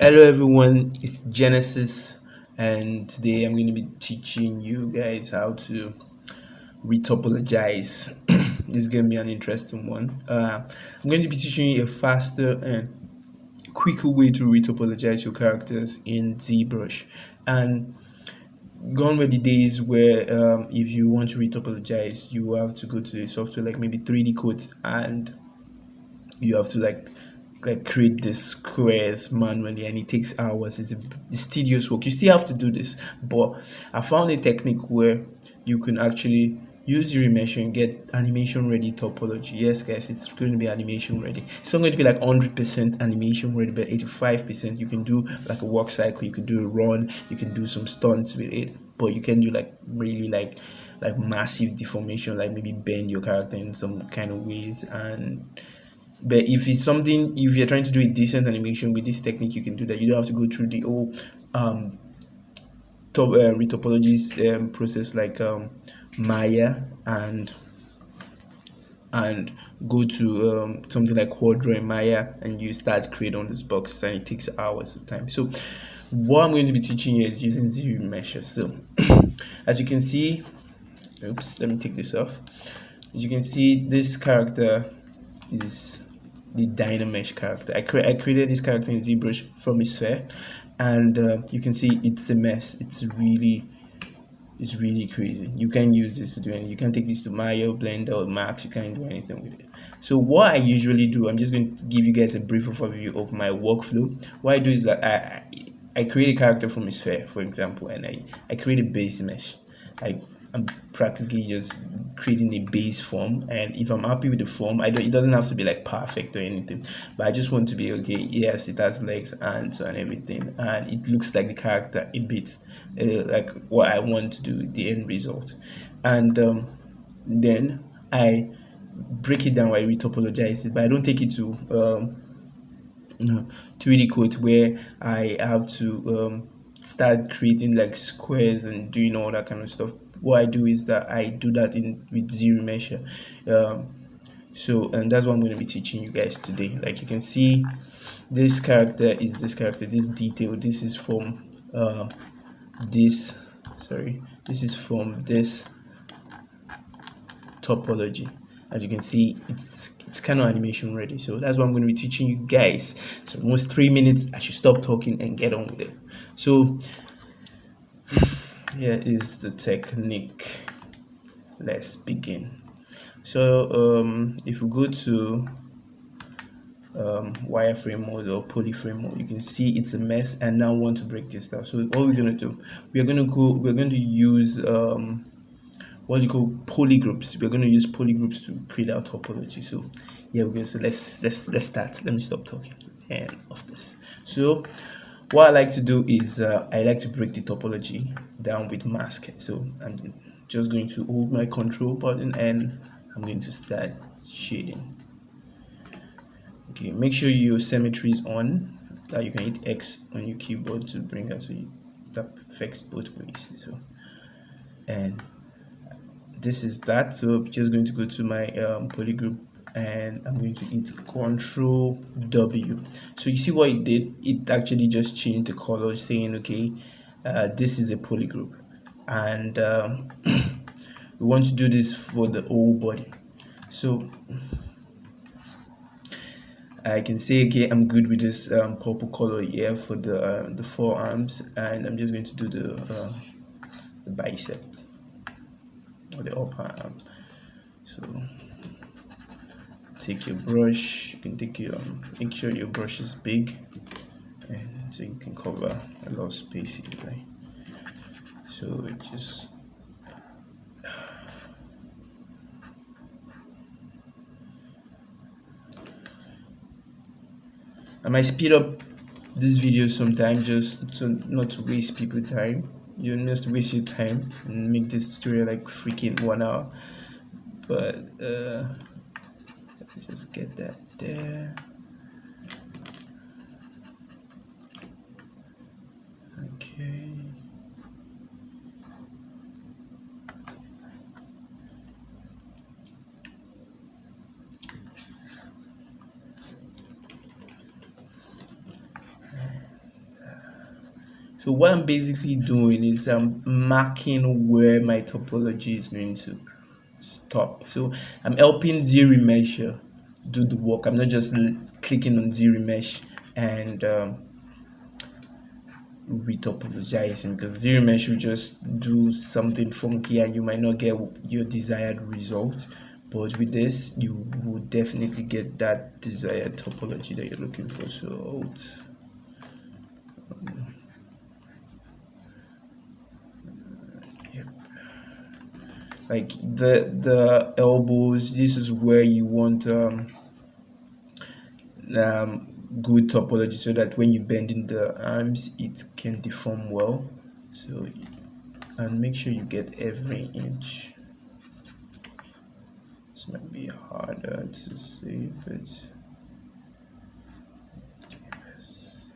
Hello everyone, it's Genesis, and today I'm going to be teaching you guys how to retopologize. This is going to be an interesting one. I'm going to be teaching you a faster and quicker way to retopologize your characters in Zbrush. And gone were the days where if you want to retopologize, you have to go to a software like maybe 3D Code, and you have to create the squares manually, and it takes hours. It's tedious work. You still have to do this, but I found a technique where you can actually use Zremesher and get animation ready topology. Yes guys, it's going to be animation ready. It's not going to be like 100% animation ready, but 85%. You can do like a work cycle, you can do a run, you can do some stunts with it, but you can do like really like massive deformation, like maybe bend your character in some kind of ways. And but if it's something, if you're trying to do a decent animation with this technique, you can do that. You don't have to go through the whole retopologies process like Maya and go to something like Quadro and Maya, and you start creating on this box, and it takes hours of time. So what I'm going to be teaching you is using Zremesher. So as you can see, oops, let me take this off. As you can see, this character is the Dynamesh character. I created this character in Zbrush from a sphere, and you can see it's a mess. It's really crazy. You can use this to do anything. You can take this to Maya, Blender, or Max. You can't do anything with it. So what I usually do, I'm just going to give you guys a brief overview of my workflow. What I do is that I create a character from a sphere, for example, and I create a base mesh. I'm practically just creating a base form, and if I'm happy with the form, it doesn't have to be like perfect or anything, but I just want to be okay. Yes, it has legs, hands, and everything, and it looks like the character a bit like what I want to do, the end result. And then I break it down. I retopologize it, but I don't take it to 3D code where I have to start creating like squares and doing all that kind of stuff. What I do is that I do that in with Zremesher. And that's what I'm going to be teaching you guys today. Like you can see, this character is this character, this detail. This is from this. Sorry, this is from this topology. As you can see, it's kind of animation ready. So that's what I'm going to be teaching you guys. So almost 3 minutes. I should stop talking and get on with it. So here is the technique. Let's begin. So if we go to wireframe mode or polyframe mode, you can see it's a mess, and now want to break this down. So what we're going to do, we're going to use what you call polygroups. We're going to use polygroups to create our topology. So yeah, we're going to, so let's start. Let me stop talking and off this. So what I like to do is I like to break the topology down with mask. So I'm just going to hold my control button, and I'm going to start shading. Okay, make sure your symmetry is on, that you can hit X on your keyboard to bring us, so that affects both ways. So, and this is that. So I'm just going to go to my polygroup, and I'm going to hit Control W. So you see what it did? It actually just changed the color, saying okay, this is a polygroup, and we want to do this for the whole body. So I can say okay, I'm good with this purple color here for the forearms, and I'm just going to do the bicep or the upper arm. So take your brush. You can take your make sure your brush is big, and so you can cover a lot of spaces, right? So it just I might speed up this video sometime just to not to waste people time. You don't have to waste your time and make this tutorial like freaking 1 hour. But let's just get that there. Okay. So what I'm basically doing is I'm marking where my topology is going to stop. So I'm helping Zremesher do the work. I'm not just clicking on Zremesh and retopologizing, because Zremesh will just do something funky and you might not get your desired result. But with this, you will definitely get that desired topology that you're looking for. So like the elbows, this is where you want good topology, so that when you bend in the arms it can deform well. So, and make sure you get every inch. This might be harder to see, but yes.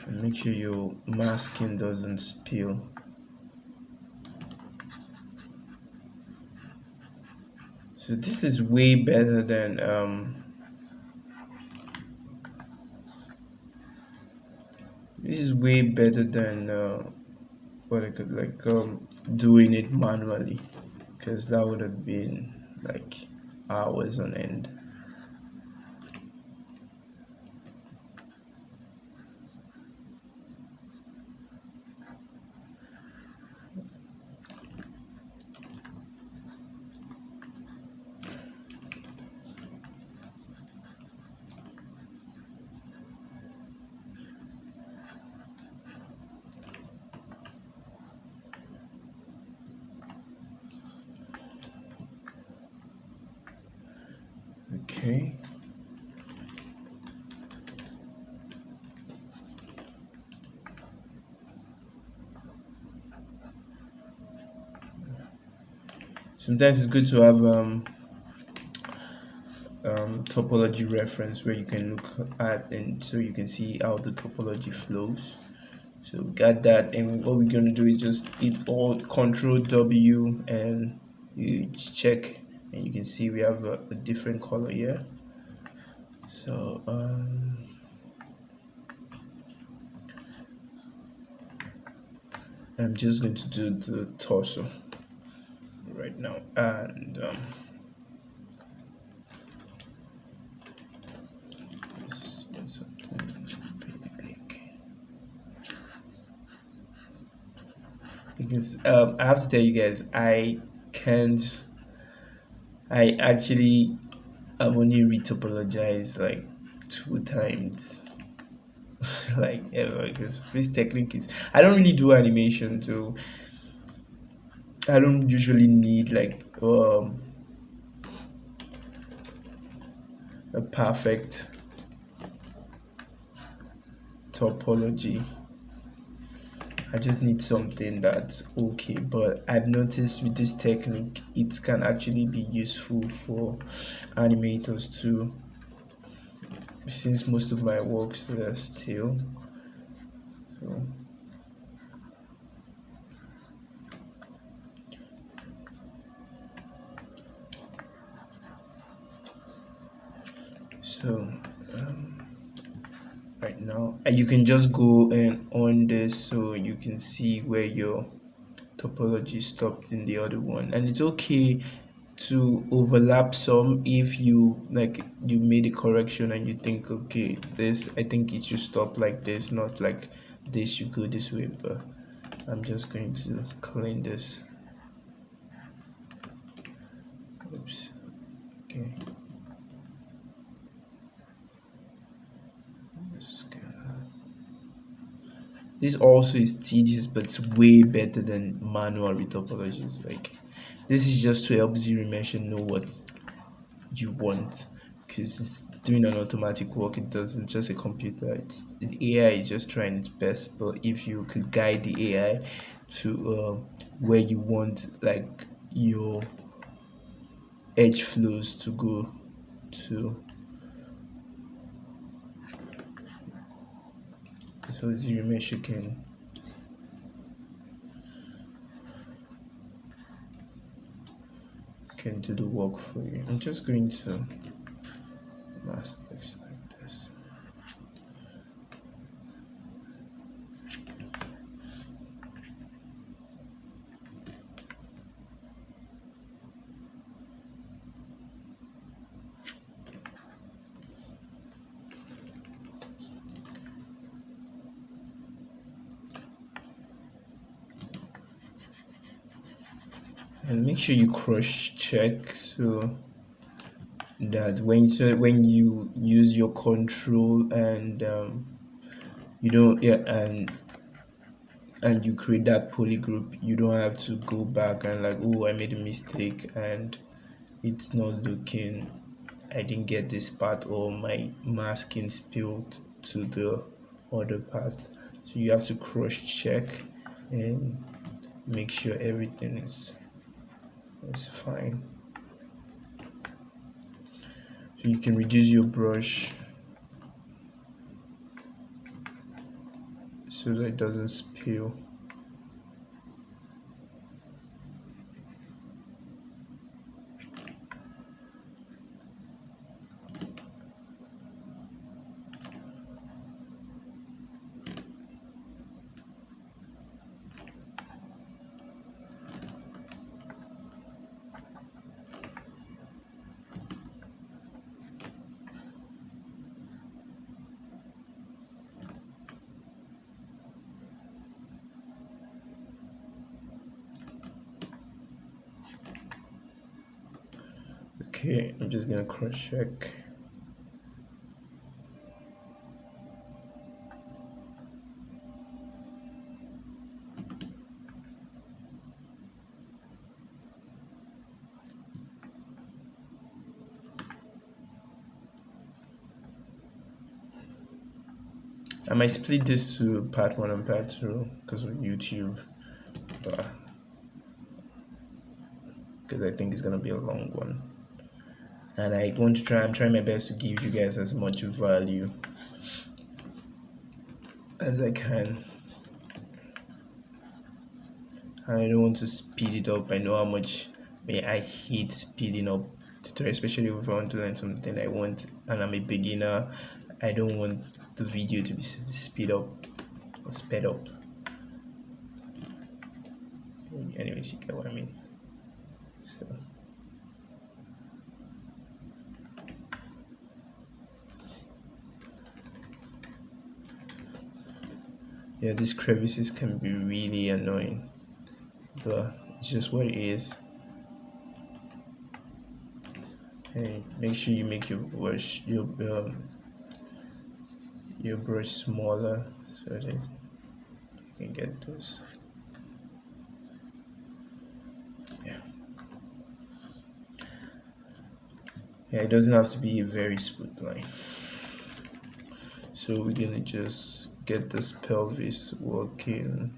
And make sure your masking doesn't spill. So this is way better than what I could like doing it manually, because that would have been like hours on end. Okay. Sometimes it's good to have topology reference where you can look at, and so you can see how the topology flows. So we got that, and what we're going to do is just hit all Control W and you check, and you can see we have a different color here. So I'm just going to do the torso right now, and because I have to tell you guys, I actually I've only retopologized like 2 times like ever, because this technique is, I don't really do animation, so I don't usually need like a perfect topology. I just need something that's okay. But I've noticed with this technique it can actually be useful for animators too, since most of my works are still. So right now, and you can just go and on this, so you can see where your topology stopped in the other one, and it's okay to overlap some if you like, you made a correction and you think, okay, this, I think it should stop like this, not like this should go this way. But I'm just going to clean this. Oops. Okay. This also is tedious, but it's way better than manual retopologies. Like, this is just to help Zremesher know what you want, because it's doing an automatic work. It doesn't, just a computer. It's the AI is just trying its best. But if you could guide the AI to where you want like your edge flows to go to, so Zremesher can. can do the work for you. I'm just going to mask this like this. And make sure you cross check so that when you use your control and you don't and you create that poly group, you don't have to go back and like, oh, I made a mistake and it's not looking, I didn't get this part, or my masking spilled to the other part. So you have to cross check and make sure everything is fine. So you can reduce your brush so that it doesn't spill. Okay, I'm just gonna cross check. I might split this to part 1 and part 2 because of YouTube, because I think it's gonna be a long one, and I'm trying my best to give you guys as much value as I can. I don't want to speed it up. I know how much I hate speeding up tutorial, especially if I want to learn something and I'm a beginner. I don't want the video to be speed up or sped up. Anyways, you get what I mean. So yeah, these crevices can be really annoying, but it's just what it is. Hey, make sure you make your brush smaller so that you can get those. Yeah, it doesn't have to be a very smooth line. So we're gonna just get this pelvis working.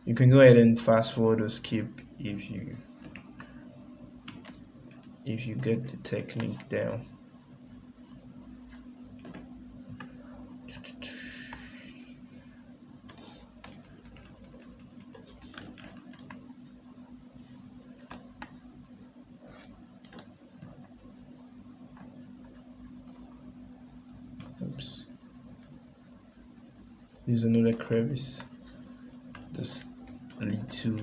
You can go ahead and fast forward or skip if you get the technique down. Oops. There's another crevice. Just little.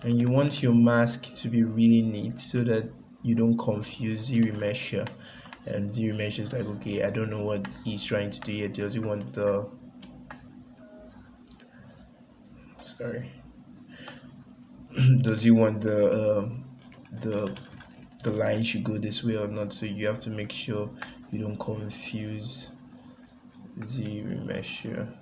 And you want your mask to be really neat so that you don't confuse Zremesher. And Zremesher is like, okay, I don't know what he's trying to do here. Does he want the does he want the line should go this way or not? So you have to make sure you don't confuse Zremesher.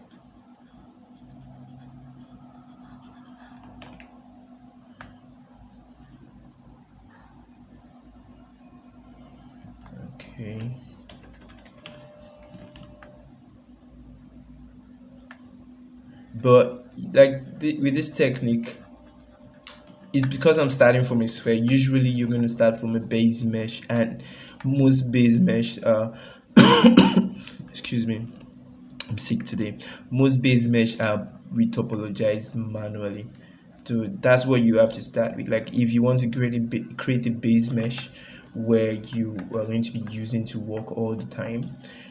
Okay. But like with this technique, it's because I'm starting from a sphere. Usually you're going to start from a base mesh, and most base mesh excuse me, I'm sick today. Most base mesh are retopologized manually. So that's what you have to start with. Like if you want to create a base mesh where you are going to be using to work all the time,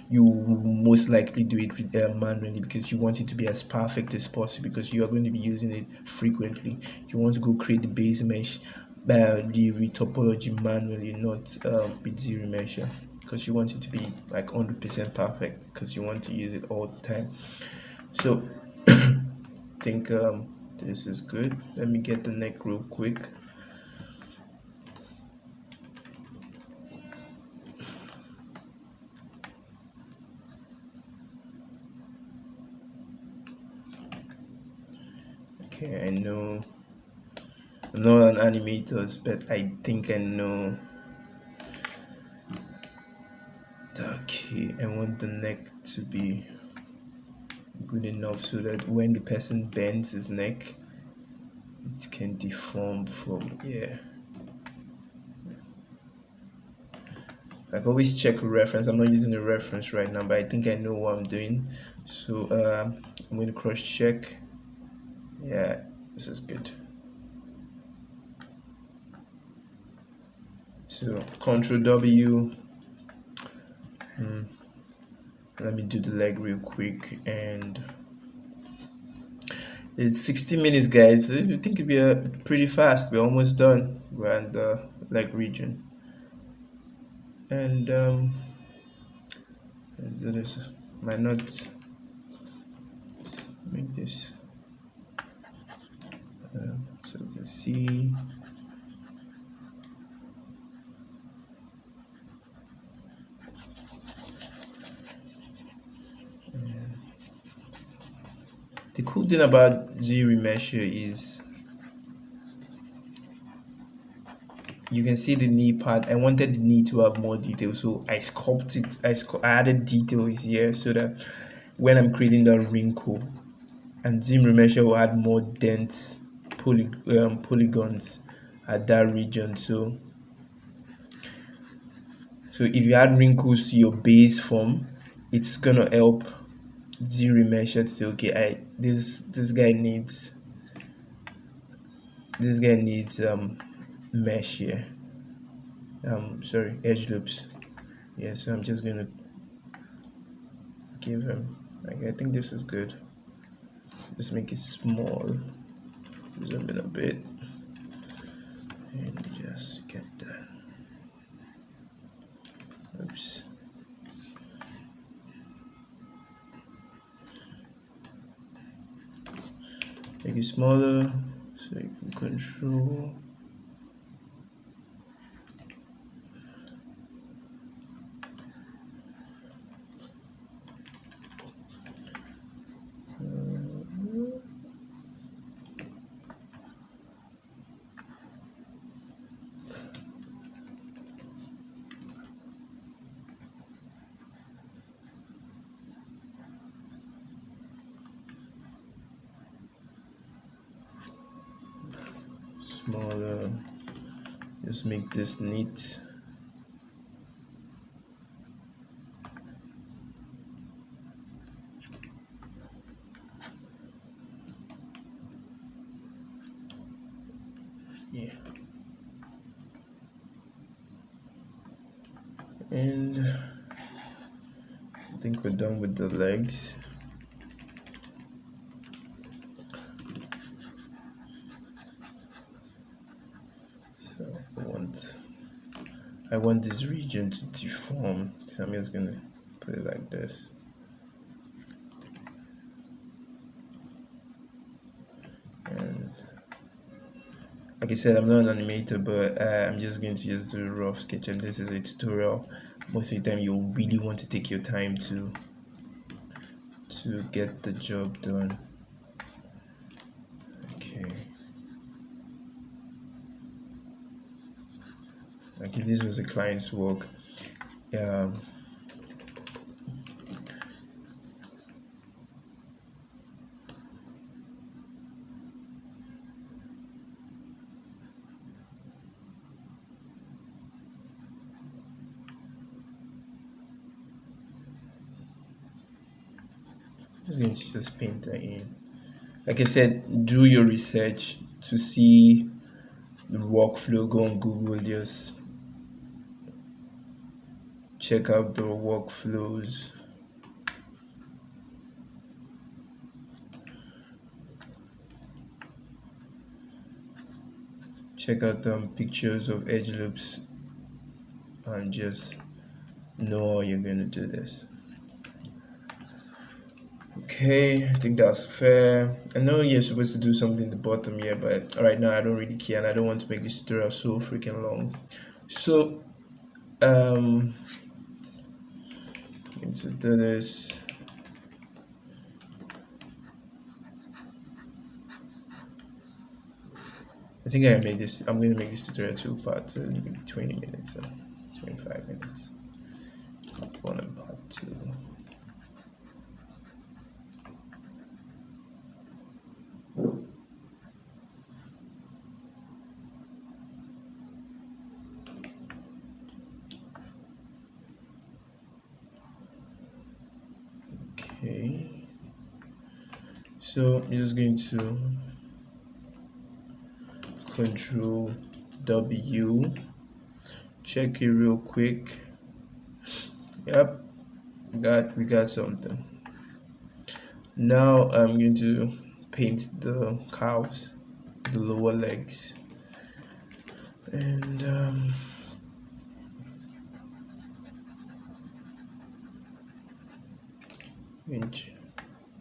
you will most likely do it manually, because you want it to be as perfect as possible, because you are going to be using it frequently. You want to go create the base mesh, the retopology manually, not with Zremesher, because you want it to be like 100% perfect, because you want to use it all the time. So I think this is good. Let me get the neck real quick. Okay, I know I'm not an animator, but I think I know. Okay, I want the neck to be good enough so that when the person bends his neck, it can deform from here. Like always check a reference. I'm not using a reference right now, but I think I know what I'm doing. So I'm going to cross check. Yeah, this is good. So Control W. Let me do the leg real quick, and it's 60 minutes, guys. I think it'll be pretty fast. We're almost done. We're in the leg region, and this might not make this. So you can see. The cool thing about Zremesher is you can see the knee part. I wanted the knee to have more detail, so I sculpted it. I added details here so that when I'm creating the wrinkle, and Zremesher will add more dense polygons at that region. So if you add wrinkles to your base form, it's gonna help Zremesher to say, okay, this guy needs mesh here. Sorry, edge loops. Yeah, so I'm just gonna give him, like, I think this is good. Just make it small, zoom in a bit, and just get that. Oops. Make it smaller so you can control. Smaller, just make this neat. Yeah, and I think we're done with the legs. So I want this region to deform, so I'm just gonna put it like this. And like I said, I'm not an animator, but I'm just going to just do a rough sketch, and this is a tutorial. Most of the time you really want to take your time to get the job done. Okay, like if this was a client's work, just going to just paint that in. Like I said, do your research to see the workflow. Go on Google, just check out the workflows. Check out pictures of edge loops and just know how you're going to do this. Okay, I think that's fair. I know you're supposed to do something in the bottom here, but right now I don't really care, and I don't want to make this tutorial so freaking long. So I'm going to do this. I think I'm going to make this tutorial 2 parts, maybe 20 minutes, 25 minutes. Part 1 and part 2. Okay, so I'm just going to Control W, check it real quick. Yep, we got something. Now I'm going to paint the calves, the lower legs, and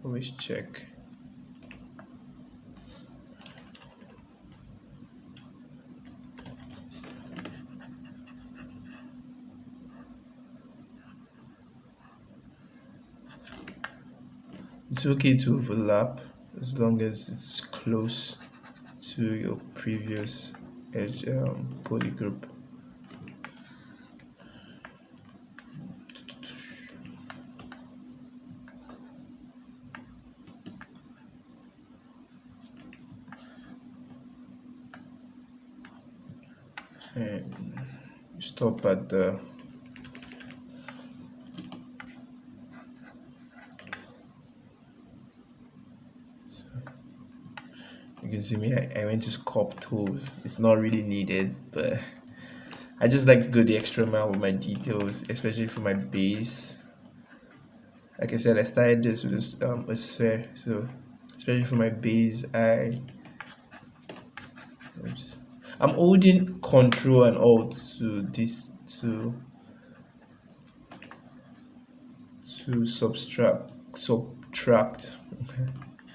always check. It's okay to overlap as long as it's close to your previous edge poly group. And stop at the you can see me, I went to sculpt tools. It's not really needed, but I just like to go the extra mile with my details, especially for my base. Like I said, I started this with a sphere, so especially for my base, I'm holding Control and Alt to this to subtract.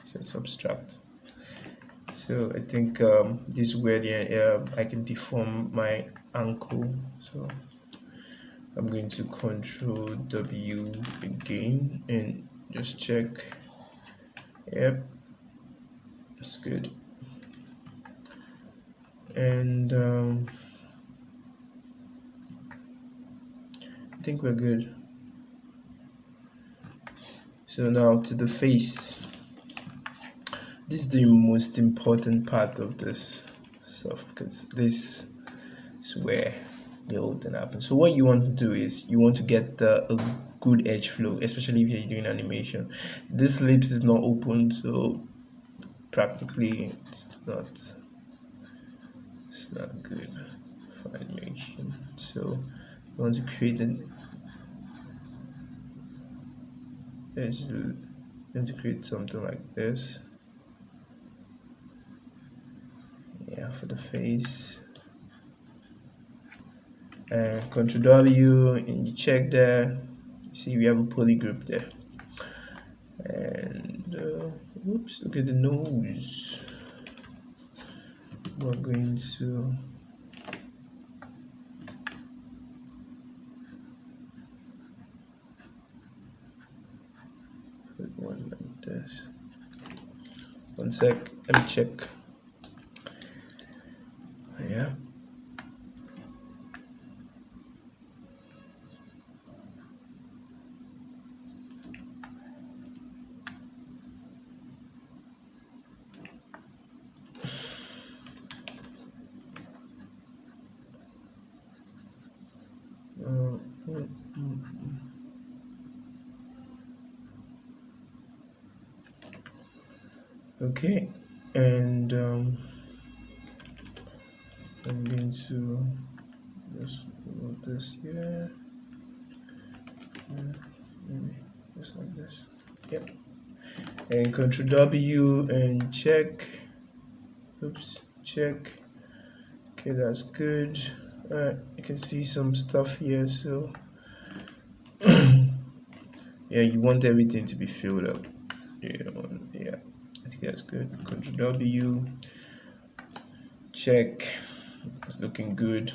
Say subtract. So I think this is where I can deform my ankle. So I'm going to Control W again and just check. Yep, that's good. And I think we're good. So now to the face. This is the most important part of this stuff because this is where the whole thing happens. So what you want to do is you want to get a good edge flow, especially if you're doing animation. This lips is not open, so practically it's not good for animation. So you want to create something like this. Yeah, for the face. And Control W, and you check there. You see we have a poly group there. And whoops, look at the nose. We're going to put one like this. One sec, let me check. Yeah. Okay, and I'm going to just move this here, maybe just like this. Yep, and Control W and check. Oops, check. Okay, that's good. Alright, you can see some stuff here, so yeah, you want everything to be filled up. Yeah, I think that's good. Control W, check. It's looking good.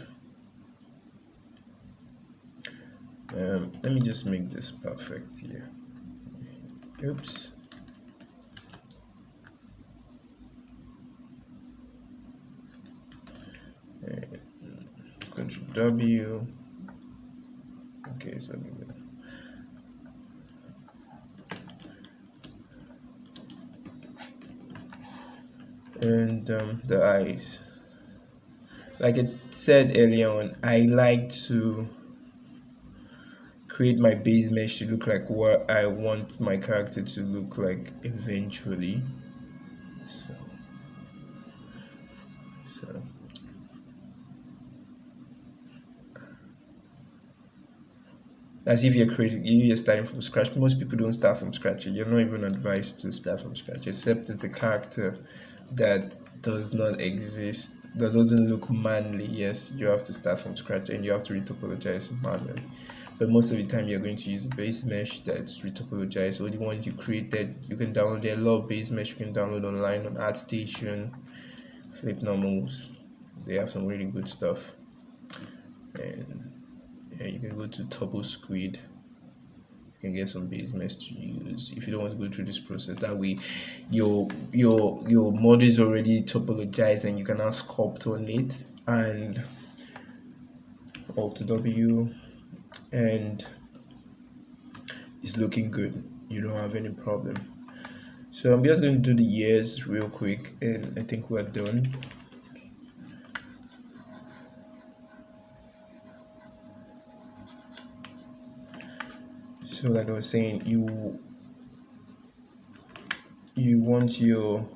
Let me just make this perfect here. Oops. Control W. Okay, so and the eyes. Like I said earlier on, I like to create my base mesh to look like what I want my character to look like eventually. So, so as if you're starting from scratch. Most people don't start from scratch. You're not even advised to start from scratch, except it's a character that does not exist, that doesn't look manly. Yes, you have to start from scratch and you have to retopologize manually. But most of the time, you're going to use a base mesh that's retopologized, or the ones you created. You can download. There are a lot of base mesh you can download online on ArtStation, Flip Normals. They have some really good stuff. And yeah, you can go to Turbo Squid. You can get some base mesh to use if you don't want to go through this process. That way, your model is already topologized and you can now sculpt on it, and Alt W, and it's looking good. You don't have any problem. So I'm just going to do the years real quick, and I think we're done. So like I was saying, you want your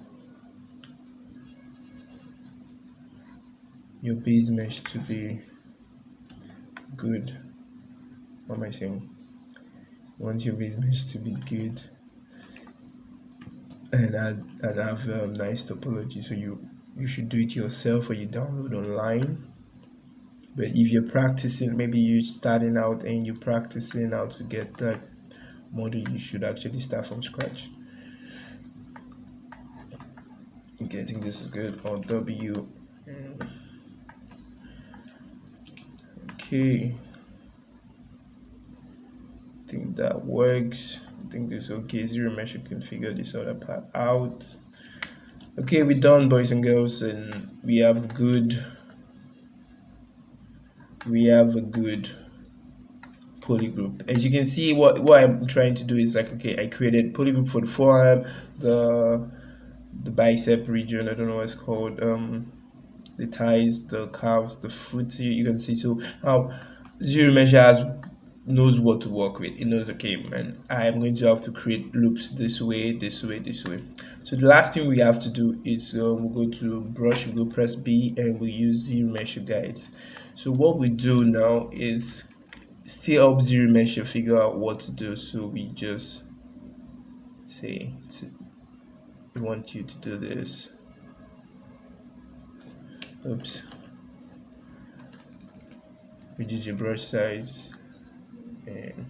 base mesh to be good. What am I saying? You want your base mesh to be good and have nice topology. So you should do it yourself or you download online. But if you're practicing, maybe you're starting out and you're practicing how to get that model, you should actually start from scratch. Okay, I think this is good. Or W. Okay. I think that works. I think this is okay. Zremesher can figure this other part out. Okay, we're done, boys and girls, and we have a good polygroup. As you can see, what I'm trying to do is like, okay, I created polygroup for the forearm, the bicep region, I don't know what it's called, the thighs, the calves, the foot. You can see. So now Zremesher knows what to work with. It knows, okay, man, I'm going to have to create loops this way, this way, this way. So the last thing we have to do is we'll go to brush, we'll go press B, and we use Zremesher guides. So what we do now is still help Zremesher figure out what to do. So we just say we want you to do this. Oops. Reduce your brush size, and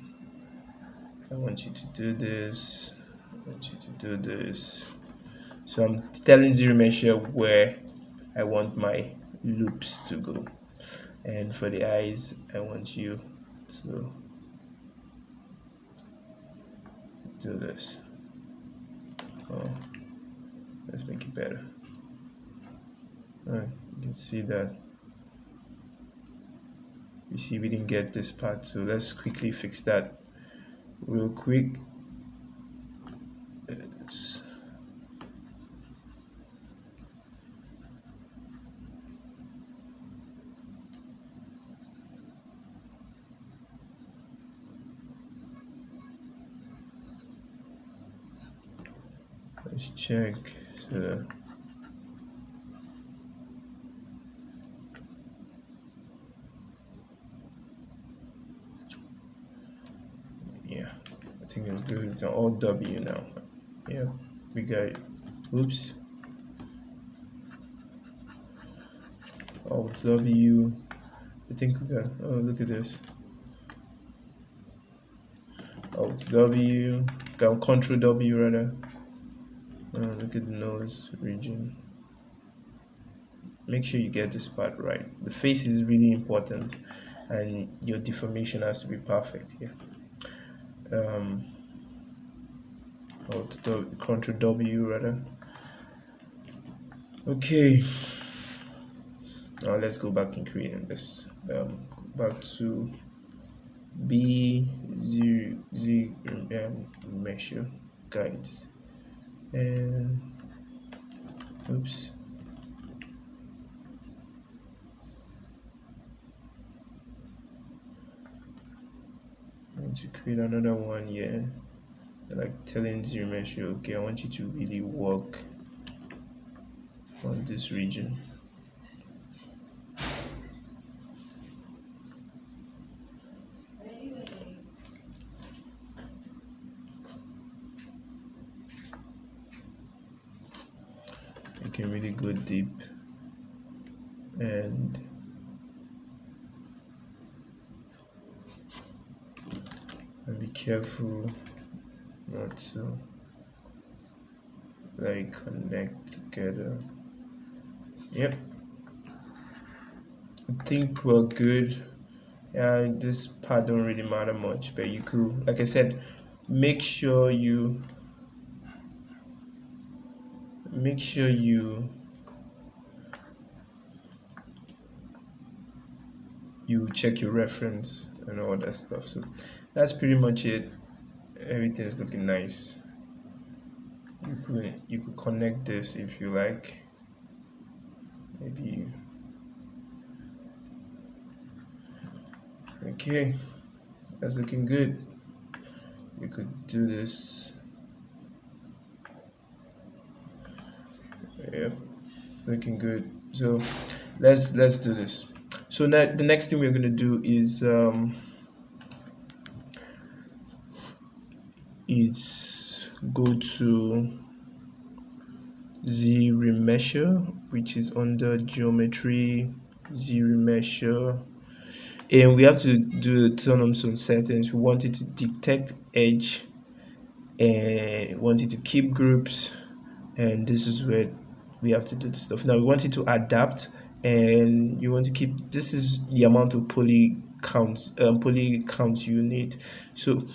I want you to do this. I want you to do this. So I'm telling Zremesher where I want my loops to go, and for the eyes, I want you to do this. Oh, let's make it better. Alright, you can see that. You see, we didn't get this part, so let's quickly fix that real quick. Let's check. So yeah, I think it's good. We can all W now. Yeah, we got it. Oops. Alt W. I think we got. Oh, look at this. Alt W. Got Control W rather. Look at the nose region. Make sure you get this part right. The face is really important, and your deformation has to be perfect here. Alt W, Control W rather. Okay. Now let's go back and creating this. Back to Zremesher guides, and oops. I'm going to create another one here. Like telling Zremesher, okay, I want you to really work on this region. You can really go deep and be careful not to like connect together. Yep, I think we're good. Yeah, this part don't really matter much, but you could, like I said, make sure you check your reference and all that stuff. So that's pretty much it. Everything's looking nice. You could connect this if you like. Maybe. Okay, that's looking good. We could do this. Yep, looking good. So let's do this. So now the next thing we're gonna do is go to Zremesher, which is under geometry, Zremesher, and we have to do turn on some settings. We want it to detect edge, and want it to keep groups, and this is where we have to do the stuff. Now we want it to adapt, and you want to keep, this is the amount of poly counts you need. So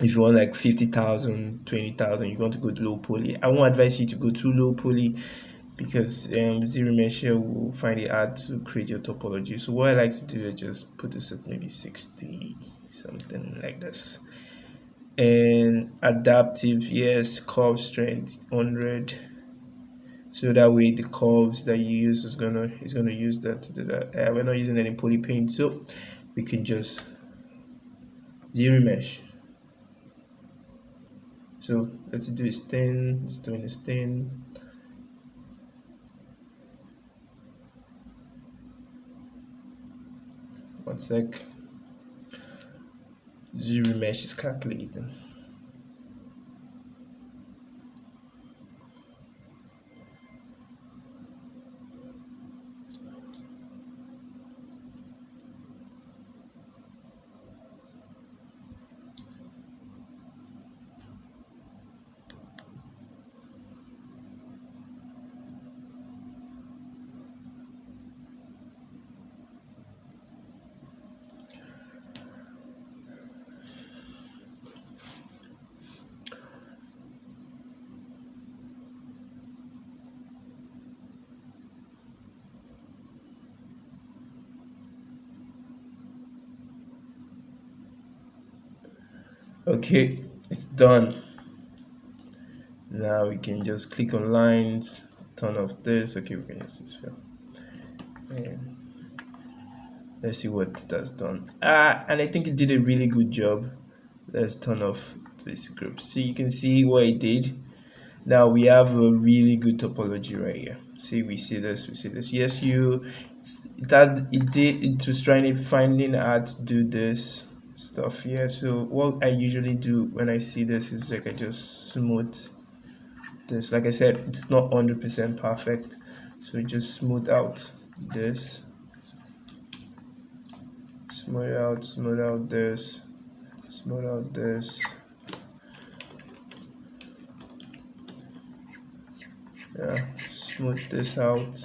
if you want like 50,000, 20,000, you want to go to low poly. I won't advise you to go too low poly because Zremesher will find it hard to create your topology. So what I like to do is just put this at maybe 60, something like this. And adaptive, yes, curve strength 100. So that way the curves that you use is gonna use that to do that. We're not using any poly paint, so we can just Zremesh. So let's do a stain. It's doing a stain. One sec. Zremesh is calculating. Okay, it's done. Now we can just click on lines, turn off this. Okay, we can use this fill. And let's see what it has done. And I think it did a really good job. Let's turn off this group. See, you can see what it did. Now we have a really good topology right here. See, we see this, we see this. Yes, it was trying to finding out to do this stuff. Yeah, so what I usually do when I see this is like I just smooth this. Like I said, it's not 100% perfect, so just smooth out this, smooth out this, smooth out this. Yeah, smooth this out.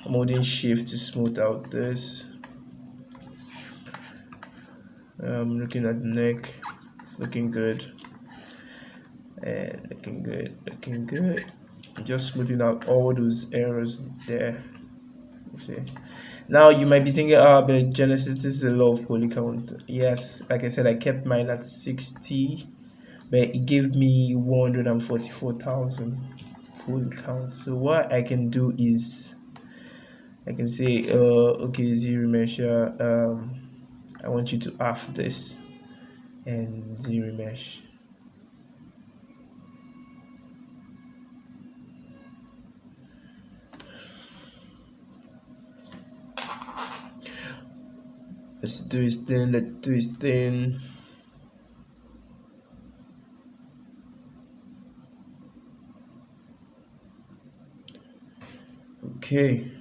I'm holding shift to smooth out this. I'm looking at the neck. It's looking good. And looking good, looking good. Just smoothing out all those errors there. You see. Now you might be thinking, but Genesis, this is a low of poly count. Yes, like I said, I kept mine at 60, but it gave me 144,000 poly count. So what I can do is I can say, okay, Zremesher, I want you to half this and Zremesh. Let's do his thing, let's do his thing. Okay,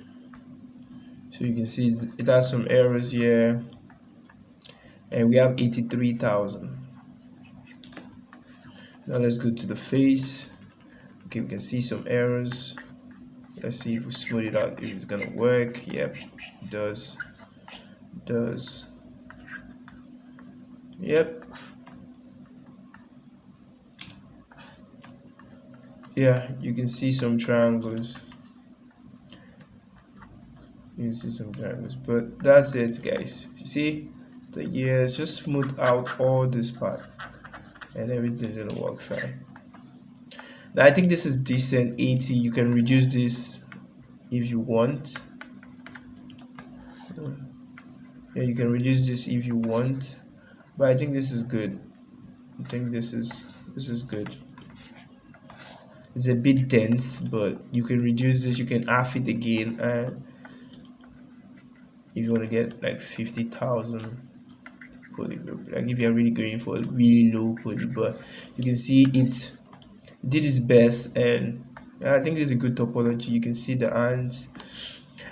so you can see it has some errors here, and we have 83,000. Now let's go to the face. Okay, we can see some errors. Let's see if we smooth it out, if it's gonna work. Yep, it does. Yep. Yeah, you can see some triangles. You can see some triangles, but that's it, guys. You see the years, just smooth out all this part and everything's gonna work fine. Now I think this is decent. 80, you can reduce this if you want. Yeah, you can reduce this if you want, but I think this is good. I think this is good. It's a bit dense, but you can reduce this, you can half it again, and if you want to get like 50,000 poly group, like if you're really going for a really low poly, but you can see it did its best, and I think this is a good topology. You can see the hands,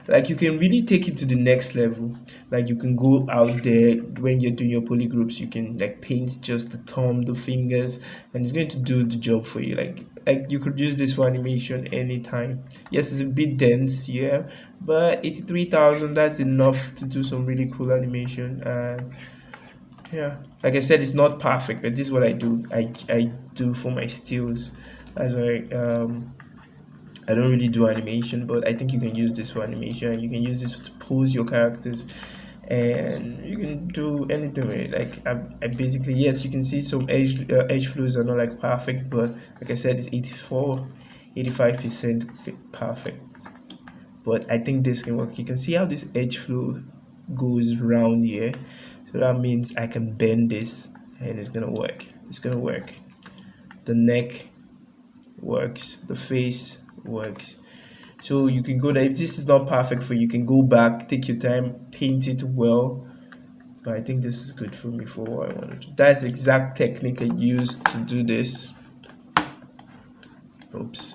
like you can really take it to the next level. Like you can go out there when you're doing your poly groups, you can like paint just the thumb, the fingers, and it's going to do the job for you. Like you could use this for animation anytime. Yes, it's a bit dense, yeah, but 83,000, that's enough to do some really cool animation. And yeah, like I said, it's not perfect, but this is what I do. I do for my stills. That's why I don't really do animation, but I think you can use this for animation. You can use this to pose your characters, and you can do anything with it. Like I basically, yes, you can see some edge flows are not like perfect, but like I said, it's 85% perfect. But I think this can work. You can see how this edge flow goes round here, so that means I can bend this and it's gonna work. It's gonna work. The neck works, the face works. So you can go there. If this is not perfect for you, you can go back, take your time, paint it well. But I think this is good for me for what I want to do. That's the exact technique I used to do this. Oops,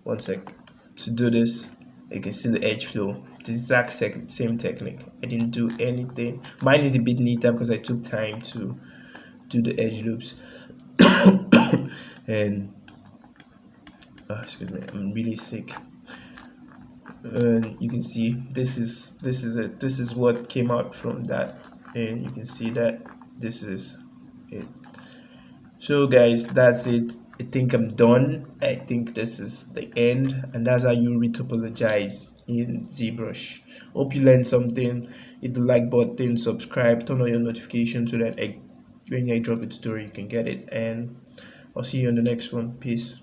one sec. To do this, you can see the edge flow. The exact same technique. I didn't do anything. Mine is a bit neater because I took time to do the edge loops. And excuse me, I'm really sick. And you can see this is what came out from that, and you can see that this is it. So guys, that's it. I think I'm done. I think this is the end, and that's how you retopologize in Zbrush. Hope you learned something. Hit the like button, subscribe, turn on your notifications so that when I drop a tutorial you can get it, and I'll see you on the next one. Peace.